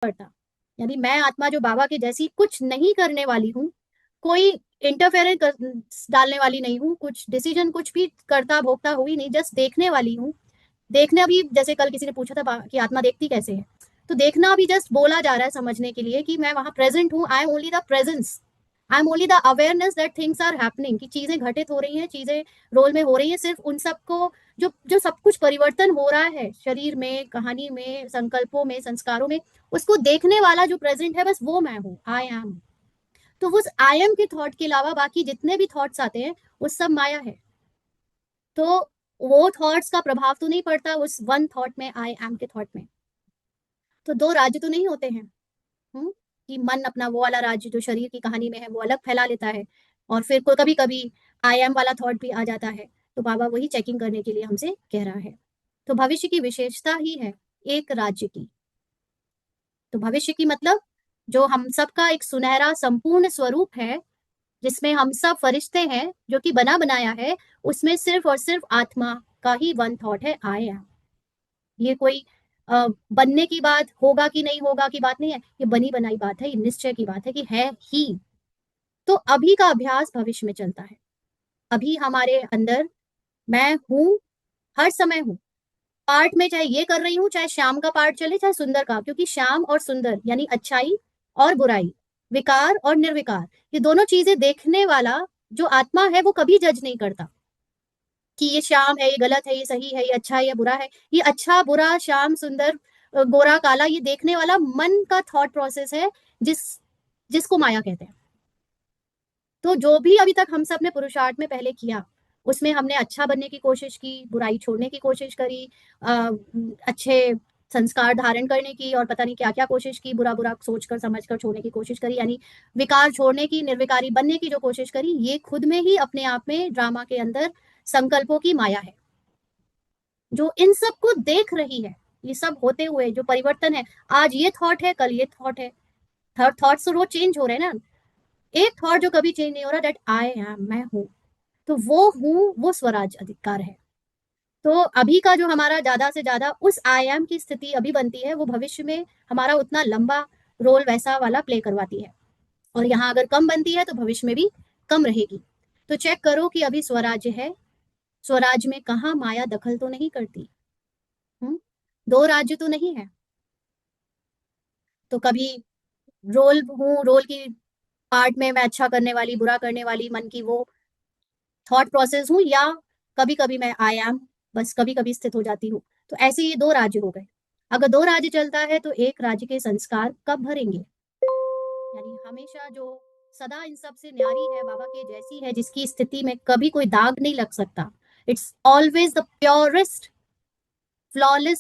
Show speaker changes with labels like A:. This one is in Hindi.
A: पड़ता। यानी मैं आत्मा जो बाबा के जैसी कुछ नहीं करने वाली हूँ, कोई इंटरफेरेंस डालने वाली नहीं हूँ, कुछ डिसीजन कुछ भी करता भोगता हुई नहीं, जस्ट देखने वाली हूँ। देखने अभी जैसे कल किसी ने पूछा था कि आत्मा देखती कैसे है, तो देखना अभी जस्ट बोला जा रहा है समझने के लिए कि मैं वहां प्रेजेंट हूँ। I am only the presence, I am only the awareness that things are happening, कि चीजें घटित हो रही हैं, चीजें रोल में हो रही हैं। सिर्फ उन सबको जो जो सब कुछ परिवर्तन हो रहा है शरीर में, कहानी में, संकल्पों में, संस्कारों में, उसको देखने वाला जो प्रेजेंट है, बस वो मैं हूँ, आई एम। तो उस आई एम के थॉट के अलावा बाकी जितने भी थॉट्स आते हैं वो सब माया है। तो वो थॉट्स का प्रभाव तो नहीं पड़ता उस वन थॉट में, आई एम के थॉट में। तो दो राज्य तो नहीं होते हैं। कि मन अपना वो वाला राज्य जो शरीर की कहानी में है वो अलग फैला लेता है, और फिर को कभी कभी आई एम वाला थॉट भी आ जाता है। तो बाबा वही चेकिंग करने के लिए हमसे कह रहा है। तो भविष्य की विशेषता ही है एक राज्य की। तो भविष्य की मतलब जो हम सबका एक सुनहरा संपूर्ण स्वरूप है, जिसमें हम सब फरिश्ते हैं, जो कि बना बनाया है, उसमें सिर्फ और सिर्फ आत्मा का ही वन थॉट है, आई एम। ये कोई बनने की बात, होगा कि नहीं होगा की बात नहीं है, ये बनी बनाई बात है, ये निश्चय की बात है कि है ही। तो अभी का अभ्यास भविष्य में चलता है। अभी हमारे अंदर मैं हूं, हर समय हूं, पार्ट में, चाहे ये कर रही हूं, चाहे शाम का पार्ट चले, चाहे सुंदर का, क्योंकि शाम और सुंदर यानी अच्छाई और बुराई, विकार और निर्विकार, ये दोनों चीजें देखने वाला जो आत्मा है वो कभी जज नहीं करता कि ये शाम है, ये गलत है, ये सही है, ये अच्छा है, ये बुरा है। ये अच्छा बुरा, शाम सुंदर, गोरा काला, ये देखने वाला मन का थॉट प्रोसेस है, जिस जिसको माया कहते हैं। तो जो भी अभी तक हम सब ने पुरुषार्थ में पहले किया, उसमें हमने अच्छा बनने की कोशिश की, बुराई छोड़ने की कोशिश करी, अच्छे संस्कार धारण करने की, और पता नहीं क्या क्या कोशिश की, बुरा बुरा सोचकर समझकर छोड़ने की कोशिश करी, यानी विकार छोड़ने की, निर्विकारी बनने की जो कोशिश करी, ये खुद में ही अपने आप में ड्रामा के अंदर संकल्पों की माया है, जो इन सब को देख रही है। ये सब होते हुए जो परिवर्तन है, आज ये थॉट है, कल ये थॉट है, थर्ड थॉट्स तो रोज चेंज हो रहे हैं ना। एक थॉट जो कभी चेंज नहीं हो रहा, दैट आई एम, मैं हूं। तो वो हूं, वो स्वराज अधिकार है। तो अभी का जो हमारा ज्यादा से ज्यादा उस आई एम की स्थिति अभी बनती है, वो भविष्य में हमारा उतना लंबा रोल वैसा वाला प्ले करवाती है। और यहाँ अगर कम बनती है तो भविष्य में भी कम रहेगी। तो चेक करो कि अभी स्वराज्य है, स्वराज में कहाँ माया दखल तो नहीं करती। हम्म दो राज्य तो नहीं है। तो कभी रोल हूँ, रोल की पार्ट में मैं अच्छा करने वाली, बुरा करने वाली, मन की वो थॉट प्रोसेस हूँ, या कभी कभी मैं आई एम, बस कभी कभी स्थित हो जाती हूँ। तो ऐसे ये दो राज्य हो गए। अगर दो राज्य चलता है तो एक राज्य के संस्कार कब भरेंगे? यानी हमेशा जो सदा इन सब से न्यारी है, बाबा के जैसी है, जिसकी स्थिति में कभी कोई दाग नहीं लग सकता, it's always the purest, flawless